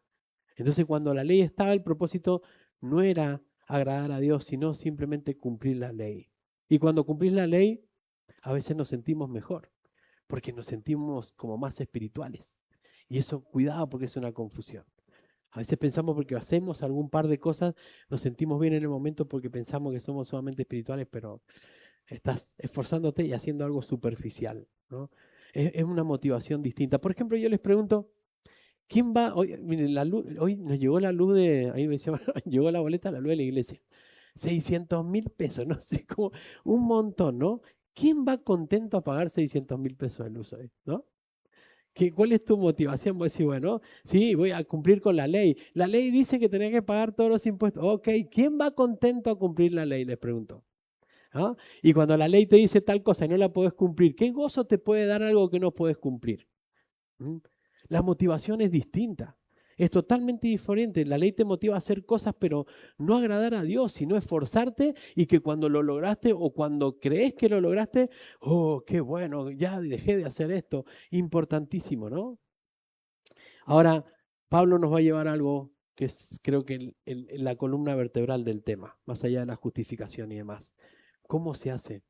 Entonces, cuando la ley estaba, el propósito no era agradar a Dios, sino simplemente cumplir la ley. Y cuando cumplís la ley, a veces nos sentimos mejor, porque nos sentimos como más espirituales. Y eso, cuidado, porque es una confusión. A veces pensamos porque hacemos algún par de cosas, nos sentimos bien en el momento porque pensamos que somos solamente espirituales, pero estás esforzándote y haciendo algo superficial, ¿no? Es una motivación distinta. Por ejemplo, yo les pregunto, ¿quién va? Hoy, miren, la luz, hoy nos llegó la luz de, ahí me decía, llegó la boleta, la luz de la iglesia. 600.000 pesos, no sé cómo, un montón, ¿no? ¿Quién va contento a pagar 600.000 pesos de luz hoy, ¿no? ¿Cuál es tu motivación? Vos decís, bueno, sí, voy a cumplir con la ley. La ley dice que tenés que pagar todos los impuestos. Ok, ¿quién va contento a cumplir la ley? Les pregunto. ¿Ah? Y cuando la ley te dice tal cosa y no la podés cumplir, ¿qué gozo te puede dar algo que no puedes cumplir? ¿Mm? La motivación es distinta, es totalmente diferente. La ley te motiva a hacer cosas, pero no agradar a Dios, sino esforzarte y que cuando lo lograste o cuando crees que lo lograste, oh, qué bueno, ya dejé de hacer esto. Importantísimo, ¿no? Ahora, Pablo nos va a llevar a algo que es, creo que, la columna vertebral del tema, más allá de la justificación y demás. ¿Cómo se hace?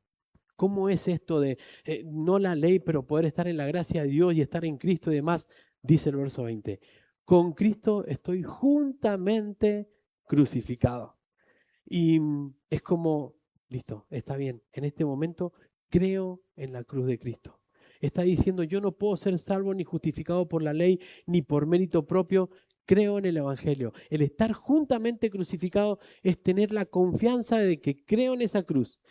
¿Cómo es esto de no la ley, pero poder estar en la gracia de Dios y estar en Cristo y demás? Dice el verso 20. Con Cristo estoy juntamente crucificado. Y es como, listo, está bien. En este momento creo en la cruz de Cristo. Está diciendo, yo no puedo ser salvo ni justificado por la ley, ni por mérito propio. Creo en el Evangelio. El estar juntamente crucificado es tener la confianza de que creo en esa cruz.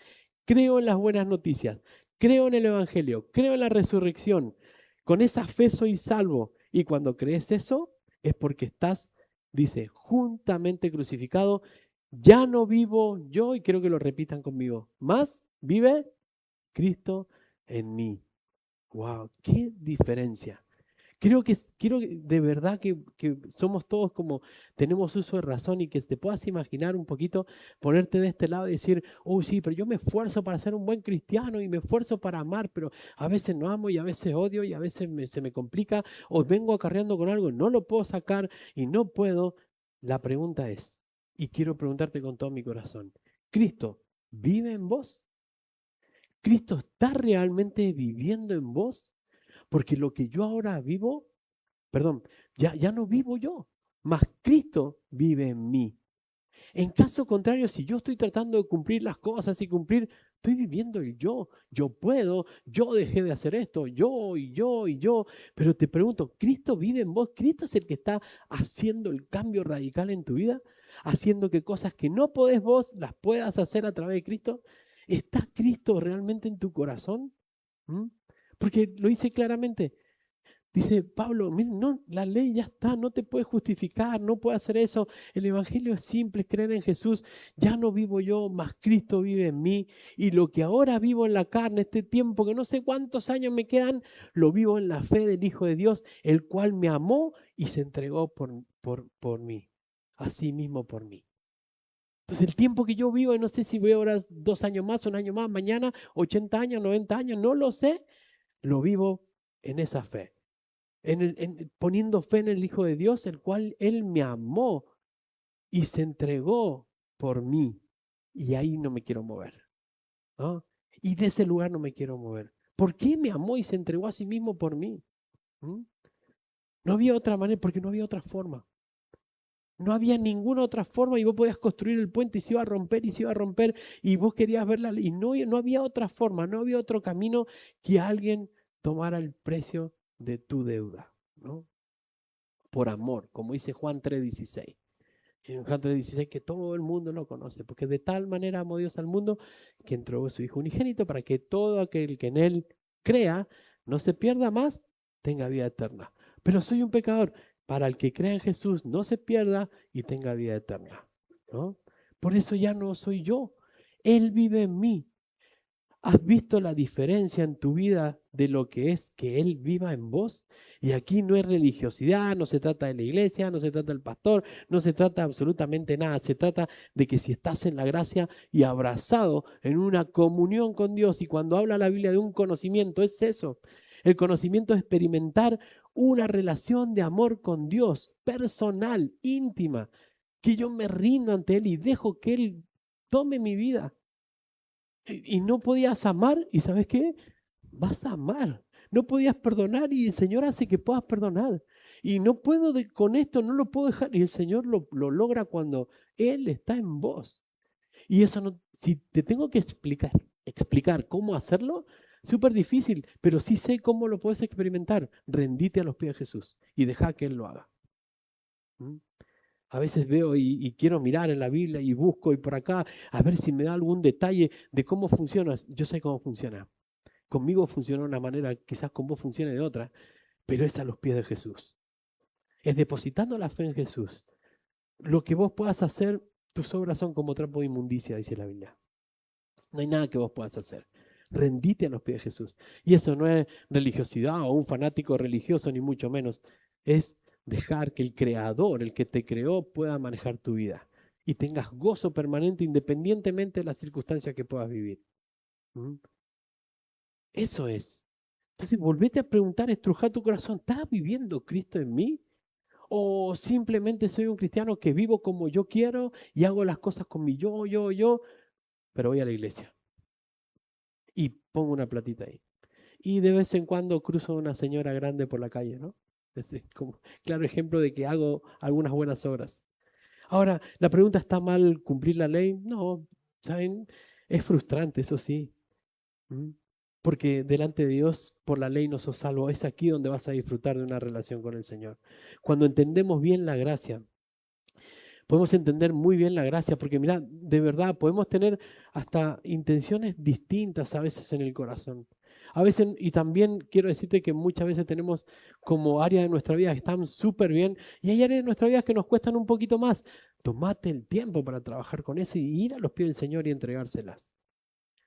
Creo en las buenas noticias, creo en el Evangelio, creo en la resurrección. Con esa fe soy salvo. Y cuando crees eso, es porque estás, dice, juntamente crucificado. Ya no vivo yo, y quiero que lo repitan conmigo, más vive Cristo en mí. ¡Wow! ¡Qué diferencia! Quiero de verdad que somos todos como tenemos uso de razón y que te puedas imaginar un poquito, ponerte de este lado y decir, oh sí, pero yo me esfuerzo para ser un buen cristiano y me esfuerzo para amar, pero a veces no amo y a veces odio y a veces se me complica o vengo acarreando con algo, no lo puedo sacar y no puedo. La pregunta es, y quiero preguntarte con todo mi corazón, ¿Cristo vive en vos? ¿Cristo está realmente viviendo en vos? Porque lo que yo ahora vivo, perdón, ya no vivo yo, mas Cristo vive en mí. En caso contrario, si yo estoy tratando de cumplir las cosas y cumplir, estoy viviendo el yo. Yo puedo, yo dejé de hacer esto, yo y yo y yo. Pero te pregunto, ¿Cristo vive en vos? ¿Cristo es el que está haciendo el cambio radical en tu vida? Haciendo que cosas que no podés vos las puedas hacer a través de Cristo. ¿Está Cristo realmente en tu corazón? ¿Mm? Porque lo dice claramente. Dice Pablo, miren, no, la ley ya está, no te puedes justificar, no puedes hacer eso. El Evangelio es simple, es creer en Jesús. Ya no vivo yo, mas Cristo vive en mí. Y lo que ahora vivo en la carne, este tiempo que no sé cuántos años me quedan, lo vivo en la fe del Hijo de Dios, el cual me amó y se entregó por mí. Así mismo por mí. Entonces el tiempo que yo vivo, no sé si voy ahora 2 años más, un año más, mañana, 80 años, 90 años, no lo sé, lo vivo en esa fe poniendo fe en el Hijo de Dios, el cual Él me amó y se entregó por mí. Y ahí no me quiero mover, ¿no? Y de ese lugar no me quiero mover. ¿Por qué me amó y se entregó a sí mismo por mí? ¿Mm? No había otra manera, porque no había otra forma. No había ninguna otra forma y vos podías construir el puente y se iba a romper y se iba a romper y vos querías verla y no había otra forma, no había otro camino que alguien tomara el precio de tu deuda, ¿no? Por amor, como dice Juan 3:16. En Juan 3:16 que todo el mundo lo conoce, porque de tal manera amó Dios al mundo que entregó a su Hijo unigénito para que todo aquel que en Él crea no se pierda más, tenga vida eterna. Pero soy un pecador. Para el que crea en Jesús no se pierda y tenga vida eterna, ¿no? Por eso ya no soy yo. Él vive en mí. ¿Has visto la diferencia en tu vida de lo que es que Él viva en vos? Y aquí no es religiosidad, no se trata de la iglesia, no se trata del pastor, no se trata absolutamente nada. Se trata de que si estás en la gracia y abrazado en una comunión con Dios, y cuando habla la Biblia de un conocimiento, es eso. El conocimiento es experimentar una relación de amor con Dios, personal, íntima, que yo me rindo ante Él y dejo que Él tome mi vida. Y no podías amar, y ¿sabes qué? Vas a amar. No podías perdonar y el Señor hace que puedas perdonar. Y no puedo, con esto no lo puedo dejar. Y el Señor lo logra cuando Él está en vos. Y eso no, si te tengo que explicar cómo hacerlo, súper difícil, pero sí sé cómo lo puedes experimentar. Rendite a los pies de Jesús y deja que Él lo haga. ¿Mm? A veces veo y quiero mirar en la Biblia y busco y por acá a ver si me da algún detalle de cómo funciona. Yo sé cómo funciona. Conmigo funciona de una manera, quizás con vos funcione de otra, pero es a los pies de Jesús. Es depositando la fe en Jesús. Lo que vos puedas hacer, tus obras son como trapo de inmundicia, dice la Biblia. No hay nada que vos puedas hacer. Rendite a los pies de Jesús. Y eso no es religiosidad o un fanático religioso, ni mucho menos. Es dejar que el Creador, el que te creó, pueda manejar tu vida. Y tengas gozo permanente independientemente de las circunstancias que puedas vivir. ¿Mm? Eso es. Entonces, volvete a preguntar, estrujar tu corazón, ¿está viviendo Cristo en mí? ¿O simplemente soy un cristiano que vivo como yo quiero y hago las cosas con mi yo, pero voy a la iglesia y pongo una platita ahí? Y de vez en cuando cruzo a una señora grande por la calle, ¿no? Es como claro ejemplo de que hago algunas buenas obras. Ahora, la pregunta, ¿está mal cumplir la ley? No, ¿saben? Es frustrante, eso sí. ¿Mm? Porque delante de Dios, por la ley no sos salvo. Es aquí donde vas a disfrutar de una relación con el Señor. Cuando entendemos bien la gracia, podemos entender muy bien la gracia, porque mira, de verdad, podemos tener hasta intenciones distintas a veces en el corazón. A veces, y también quiero decirte que muchas veces tenemos como áreas de nuestra vida que están súper bien, y hay áreas de nuestra vida que nos cuestan un poquito más. Tomate el tiempo para trabajar con eso y ir a los pies del Señor y entregárselas.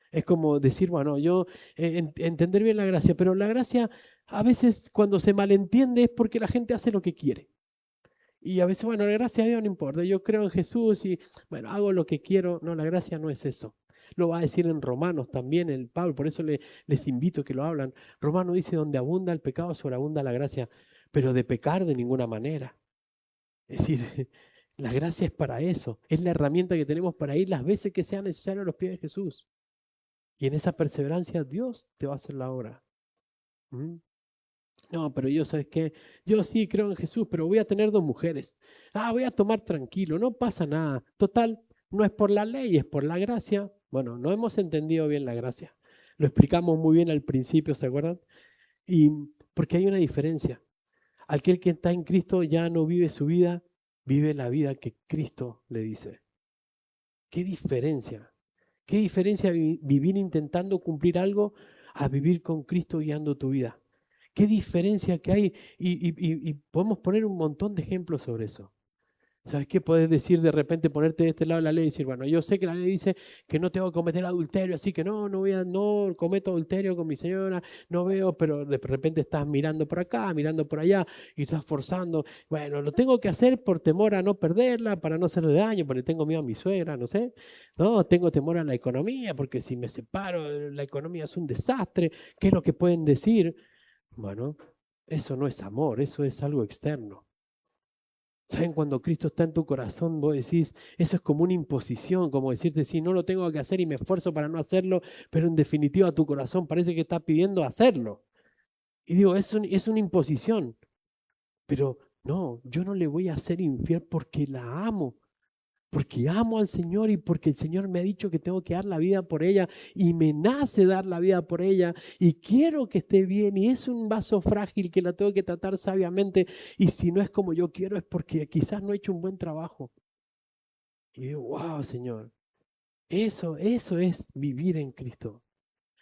Es como decir, bueno, yo entender bien la gracia, pero la gracia a veces cuando se malentiende es porque la gente hace lo que quiere. Y a veces, bueno, la gracia a Dios no importa, yo creo en Jesús y, bueno, hago lo que quiero. No, la gracia no es eso. Lo va a decir en Romanos también el Pablo, por eso les invito a que lo hablan. Romano dice, donde abunda el pecado, sobreabunda la gracia, pero de pecar de ninguna manera. Es decir, la gracia es para eso, es la herramienta que tenemos para ir las veces que sea necesario a los pies de Jesús. Y en esa perseverancia Dios te va a hacer la obra. ¿Mm? No, pero yo, ¿sabes qué? Yo sí creo en Jesús, pero voy a tener 2 mujeres. Ah, voy a tomar tranquilo, no pasa nada. Total, no es por la ley, es por la gracia. Bueno, no hemos entendido bien la gracia. Lo explicamos muy bien al principio, ¿se acuerdan? Y porque hay una diferencia. Aquel que está en Cristo ya no vive su vida, vive la vida que Cristo le dice. ¿Qué diferencia? ¿Qué diferencia vivir intentando cumplir algo a vivir con Cristo guiando tu vida? ¿Qué diferencia que hay? Y podemos poner un montón de ejemplos sobre eso. ¿Sabes qué? Puedes decir de repente, ponerte de este lado de la ley y decir, bueno, yo sé que la ley dice que no tengo que cometer adulterio, así que no cometo adulterio con mi señora, no veo, pero de repente estás mirando por acá, mirando por allá y estás forzando. Bueno, lo tengo que hacer por temor a no perderla, para no hacerle daño, porque tengo miedo a mi suegra, no sé. No, tengo temor a la economía, porque si me separo, la economía es un desastre. ¿Qué es lo que pueden decir? Bueno, eso no es amor, eso es algo externo. ¿Saben? Cuando Cristo está en tu corazón, vos decís, eso es como una imposición, como decirte, sí, no lo tengo que hacer y me esfuerzo para no hacerlo, pero en definitiva tu corazón parece que está pidiendo hacerlo. Y digo, es una imposición, pero No, yo no le voy a ser infiel porque la amo. Porque amo al Señor y porque el Señor me ha dicho que tengo que dar la vida por ella y me nace dar la vida por ella y quiero que esté bien y es un vaso frágil que la tengo que tratar sabiamente y si no es como yo quiero es porque quizás no he hecho un buen trabajo. Y digo, wow, Señor, eso es vivir en Cristo.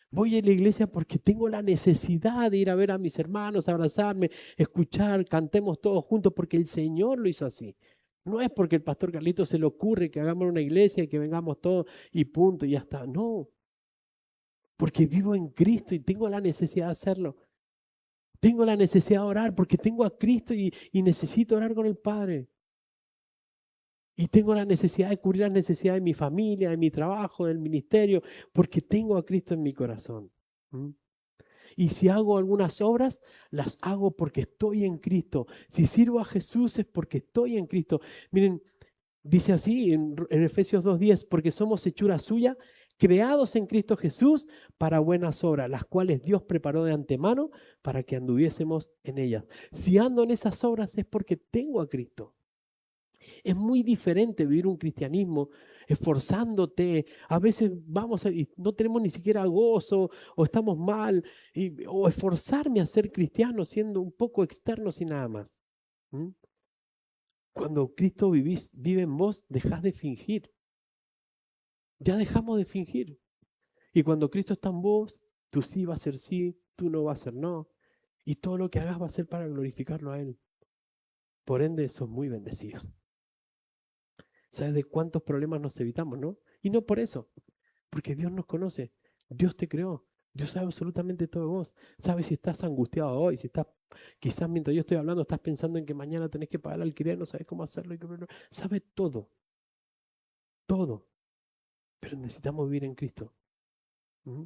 Voy a la iglesia porque tengo la necesidad de ir a ver a mis hermanos, abrazarme, escuchar, cantemos todos juntos porque el Señor lo hizo así. No es porque el pastor Carlito se le ocurre que hagamos una iglesia y que vengamos todos y punto, y ya está. No, porque vivo en Cristo y tengo la necesidad de hacerlo. Tengo la necesidad de orar porque tengo a Cristo y necesito orar con el Padre. Y tengo la necesidad de cubrir las necesidades de mi familia, de mi trabajo, del ministerio, porque tengo a Cristo en mi corazón. ¿Mm? Y si hago algunas obras, las hago porque estoy en Cristo. Si sirvo a Jesús es porque estoy en Cristo. Miren, dice así en Efesios 2:10, porque somos hechura suya, creados en Cristo Jesús para buenas obras, las cuales Dios preparó de antemano para que anduviésemos en ellas. Si ando en esas obras es porque tengo a Cristo. Es muy diferente vivir un cristianismo esforzándote. A veces vamos y no tenemos ni siquiera gozo o estamos mal. O esforzarme a ser cristiano siendo un poco externos y nada más. ¿Mm? Cuando Cristo vive en vos, dejás de fingir. Ya dejamos de fingir. Y cuando Cristo está en vos, tu sí va a ser sí, tú no va a ser no. Y todo lo que hagas va a ser para glorificarlo a Él. Por ende, sos muy bendecido. ¿Sabes de cuántos problemas nos evitamos, no? Y no por eso, porque Dios nos conoce, Dios te creó, Dios sabe absolutamente todo de vos. Sabe si estás angustiado hoy, si estás, quizás mientras yo estoy hablando, estás pensando en que mañana tenés que pagar el alquiler, no sabes cómo hacerlo. Sabe todo, todo. Pero necesitamos vivir en Cristo. ¿Mm?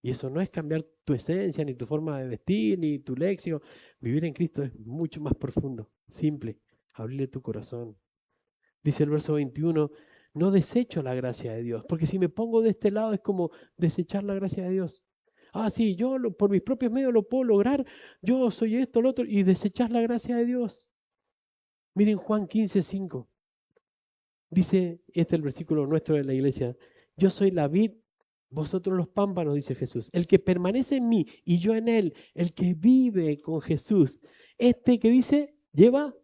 Y eso no es cambiar tu esencia, ni tu forma de vestir, ni tu léxico. Vivir en Cristo es mucho más profundo, simple. Abrirle tu corazón. Dice el verso 21, no desecho la gracia de Dios, porque si me pongo de este lado es como desechar la gracia de Dios. Ah, sí, por mis propios medios lo puedo lograr, yo soy esto, lo otro, y desechar la gracia de Dios. Miren Juan 15:5, dice, este es el versículo nuestro de la iglesia, yo soy la vid, vosotros los pámpanos, dice Jesús. El que permanece en mí y yo en él, el que vive con Jesús, este que dice, lleva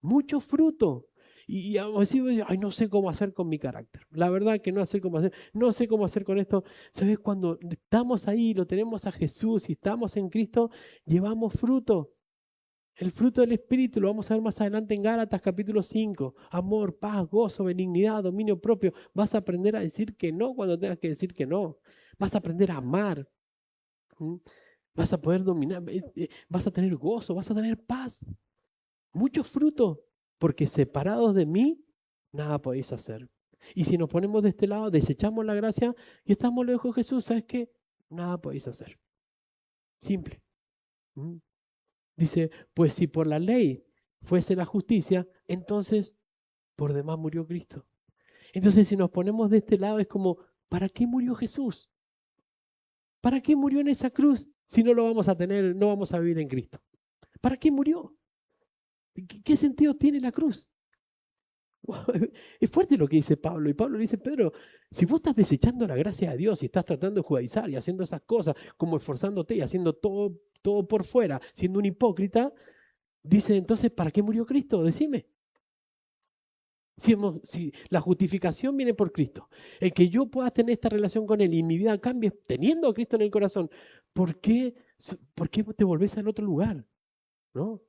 mucho fruto. Y a veces, ay, no sé cómo hacer con mi carácter. La verdad que no sé cómo hacer, no sé cómo hacer con esto. ¿Sabes? Cuando estamos ahí, lo tenemos a Jesús y estamos en Cristo, llevamos fruto. El fruto del Espíritu lo vamos a ver más adelante en Gálatas capítulo 5. Amor, paz, gozo, benignidad, dominio propio. Vas a aprender a decir que no cuando tengas que decir que no. Vas a aprender a amar. ¿Mm? Vas a poder dominar, vas a tener gozo, vas a tener paz. Mucho fruto, porque separados de mí, nada podéis hacer. Y si nos ponemos de este lado, desechamos la gracia y estamos lejos de Jesús, ¿sabes qué? Nada podéis hacer. Simple. ¿Mm? Dice, pues si por la ley fuese la justicia, entonces por demás murió Cristo. Entonces si nos ponemos de este lado es como, ¿para qué murió Jesús? ¿Para qué murió en esa cruz si no lo vamos a tener, no vamos a vivir en Cristo? ¿Para qué murió? ¿Qué sentido tiene la cruz? Es fuerte lo que dice Pablo. Y Pablo le dice, Pedro, si vos estás desechando la gracia de Dios y estás tratando de judaizar y haciendo esas cosas, como esforzándote y haciendo todo por fuera, siendo un hipócrita, dice entonces, ¿para qué murió Cristo? Decime. Si la justificación viene por Cristo, el que yo pueda tener esta relación con Él y mi vida cambie teniendo a Cristo en el corazón, ¿por qué te volvés al otro lugar? ¿No?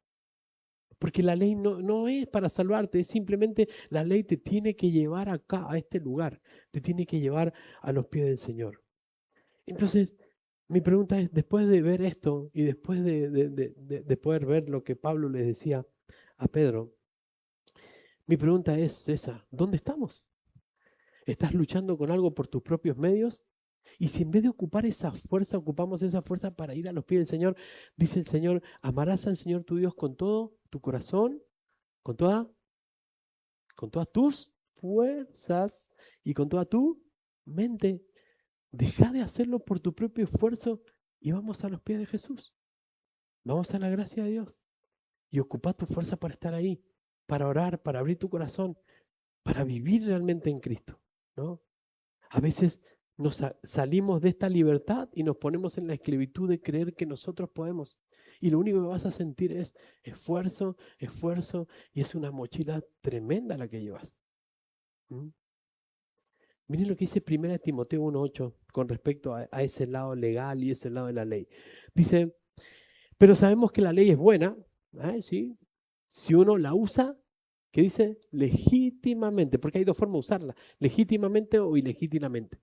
Porque la ley no es para salvarte, es simplemente la ley te tiene que llevar acá, a este lugar, te tiene que llevar a los pies del Señor. Entonces, mi pregunta es, después de ver esto y después de poder ver lo que Pablo le decía a Pedro, mi pregunta es esa, ¿dónde estamos? ¿Estás luchando con algo por tus propios medios? Y si en vez de ocupar esa fuerza, ocupamos esa fuerza para ir a los pies del Señor, dice el Señor, amarás al Señor tu Dios con todo tu corazón, con con todas tus fuerzas y con toda tu mente. Deja de hacerlo por tu propio esfuerzo y vamos a los pies de Jesús. Vamos a la gracia de Dios. y ocupa tu fuerza para estar ahí, para orar, para abrir tu corazón, para vivir realmente en Cristo, ¿no? A veces salimos de esta libertad y nos ponemos en la esclavitud de creer que nosotros podemos. Y lo único que vas a sentir es esfuerzo, esfuerzo, y es una mochila tremenda la que llevas. ¿Mm? Miren lo que dice 1 Timoteo 1:8 con respecto a ese lado legal y ese lado de la ley. Dice, pero sabemos que la ley es buena, ¿sí? Si uno la usa, ¿qué dice? Legítimamente, porque hay dos formas de usarla, legítimamente o ilegítimamente.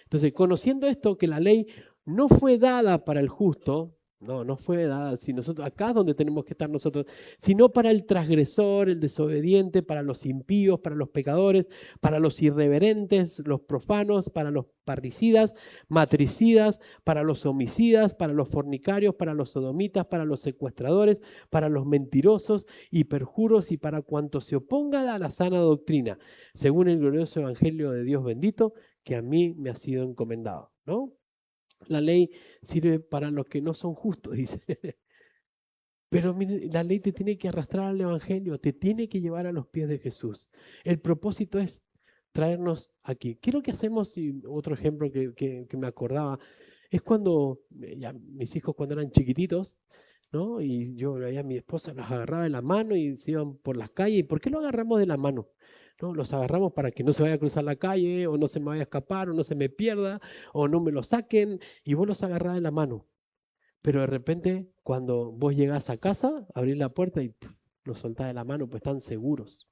Entonces, conociendo esto, que la ley no fue dada para el justo, no fue dada, si nosotros, acá es donde tenemos que estar nosotros, sino para el transgresor, el desobediente, para los impíos, para los pecadores, para los irreverentes, los profanos, para los parricidas, matricidas, para los homicidas, para los fornicarios, para los sodomitas, para los secuestradores, para los mentirosos y perjuros y para cuantos se opongan a la sana doctrina, según el glorioso evangelio de Dios bendito, que a mí me ha sido encomendado, ¿no? La ley sirve para los que no son justos, dice. Pero mire, la ley te tiene que arrastrar al evangelio, te tiene que llevar a los pies de Jesús. El propósito es traernos aquí. ¿Qué es lo que hacemos? Y otro ejemplo que me acordaba es cuando ya, mis hijos cuando eran chiquititos, ¿no? Y yo veía a mi esposa, los agarraba de la mano y se iban por las calles. ¿Y por qué lo agarramos de la mano? ¿No? Los agarramos para que no se vaya a cruzar la calle, o no se me vaya a escapar, o no se me pierda, o no me lo saquen, y vos los agarrás de la mano. Pero de repente, cuando vos llegás a casa, abrís la puerta y los soltás de la mano, pues están seguros,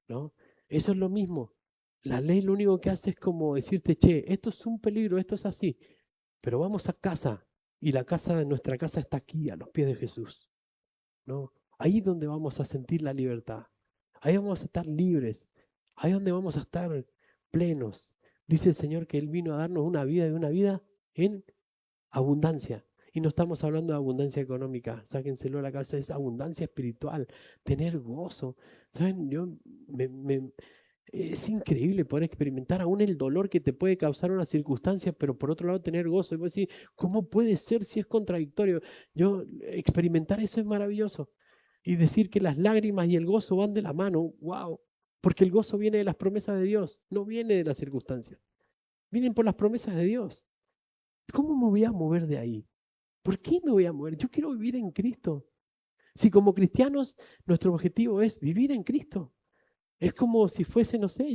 ¿no? Eso es lo mismo. La ley lo único que hace es como decirte, che, esto es un peligro, esto es así, pero vamos a casa, y la casa de nuestra casa está aquí, a los pies de Jesús, ¿no? Ahí es donde vamos a sentir la libertad. Ahí vamos a estar libres. Ahí es donde vamos a estar plenos. Dice el Señor que Él vino a darnos una vida y una vida en abundancia. Y no estamos hablando de abundancia económica, sáquenselo a la cabeza, es abundancia espiritual, tener gozo. ¿Saben? Es increíble poder experimentar aún el dolor que te puede causar una circunstancia, pero por otro lado tener gozo. Y vos decís, ¿cómo puede ser si es contradictorio? Experimentar eso es maravilloso. Y decir que las lágrimas y el gozo van de la mano, wow. Porque el gozo viene de las promesas de Dios, no viene de las circunstancias. Vienen por las promesas de Dios. ¿Cómo me voy a mover de ahí? ¿Por qué me voy a mover? Yo quiero vivir en Cristo. Si como cristianos nuestro objetivo es vivir en Cristo. Es como si fuese, no sé,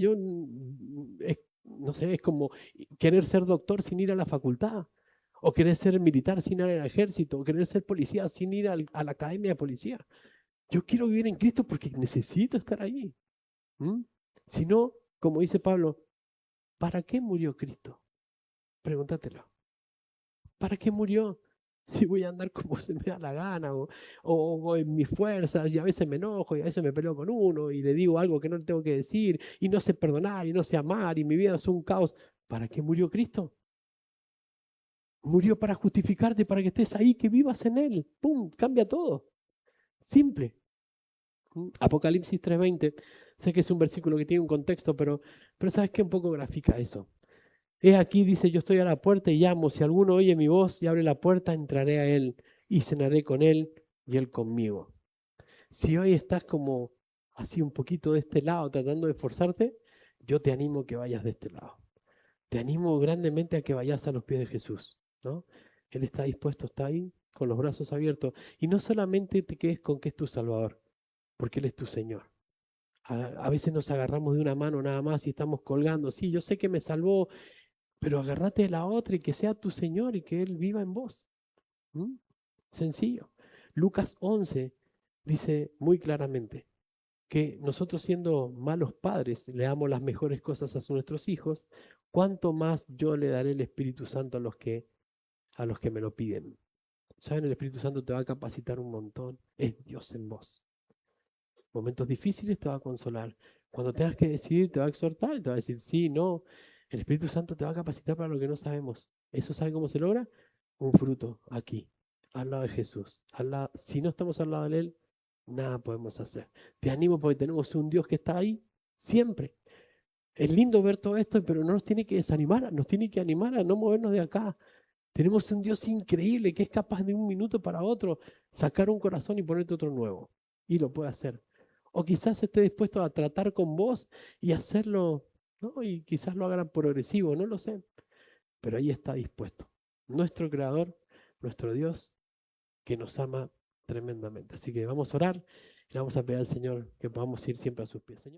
no sé, es como querer ser doctor sin ir a la facultad, o querer ser militar sin ir al ejército, o querer ser policía sin ir a la academia de policía. Yo quiero vivir en Cristo porque necesito estar ahí. Si no, como dice Pablo, ¿para qué murió Cristo? Pregúntatelo. ¿Para qué murió? Si voy a andar como se me da la gana, o en mis fuerzas, y a veces me enojo, y a veces me peleo con uno, y le digo algo que no le tengo que decir, y no sé perdonar, y no sé amar, y mi vida es un caos. ¿Para qué murió Cristo? Murió para justificarte, para que estés ahí, que vivas en Él. ¡Pum! Cambia todo. Simple. Apocalipsis 3:20. Sé que es un versículo que tiene un contexto, pero ¿sabes qué? Un poco grafica eso. Aquí, dice, yo estoy a la puerta y llamo. Si alguno oye mi voz y abre la puerta, entraré a él y cenaré con él y él conmigo. Si hoy estás como así un poquito de este lado tratando de esforzarte, yo te animo a que vayas de este lado. Te animo grandemente a que vayas a los pies de Jesús, ¿no? Él está dispuesto, está ahí con los brazos abiertos. Y no solamente te quedes con que es tu Salvador, porque Él es tu Señor. A veces nos agarramos de una mano nada más y estamos colgando. Sí, yo sé que me salvó, pero agárrate de la otra y que sea tu Señor y que Él viva en vos. Sencillo. Lucas 11 dice muy claramente que nosotros siendo malos padres le damos las mejores cosas a nuestros hijos, cuánto más yo le daré el Espíritu Santo a los que me lo piden. ¿Saben? El Espíritu Santo te va a capacitar un montón. Es Dios en vos. Momentos difíciles te va a consolar. Cuando tengas que decidir, te va a exhortar y te va a decir sí, no. El Espíritu Santo te va a capacitar para lo que no sabemos. ¿Eso sabe cómo se logra? Un fruto aquí, al lado de Jesús. Si no estamos al lado de Él, nada podemos hacer. Te animo porque tenemos un Dios que está ahí siempre. Es lindo ver todo esto, pero no nos tiene que desanimar, nos tiene que animar a no movernos de acá. Tenemos un Dios increíble que es capaz de un minuto para otro sacar un corazón y ponerte otro nuevo. y lo puede hacer. O quizás esté dispuesto a tratar con vos y hacerlo, ¿no? Y quizás lo hagan progresivo, no lo sé. Pero ahí está dispuesto. Nuestro Creador, nuestro Dios, que nos ama tremendamente. Así que vamos a orar y le vamos a pedir al Señor que podamos ir siempre a sus pies. Señor.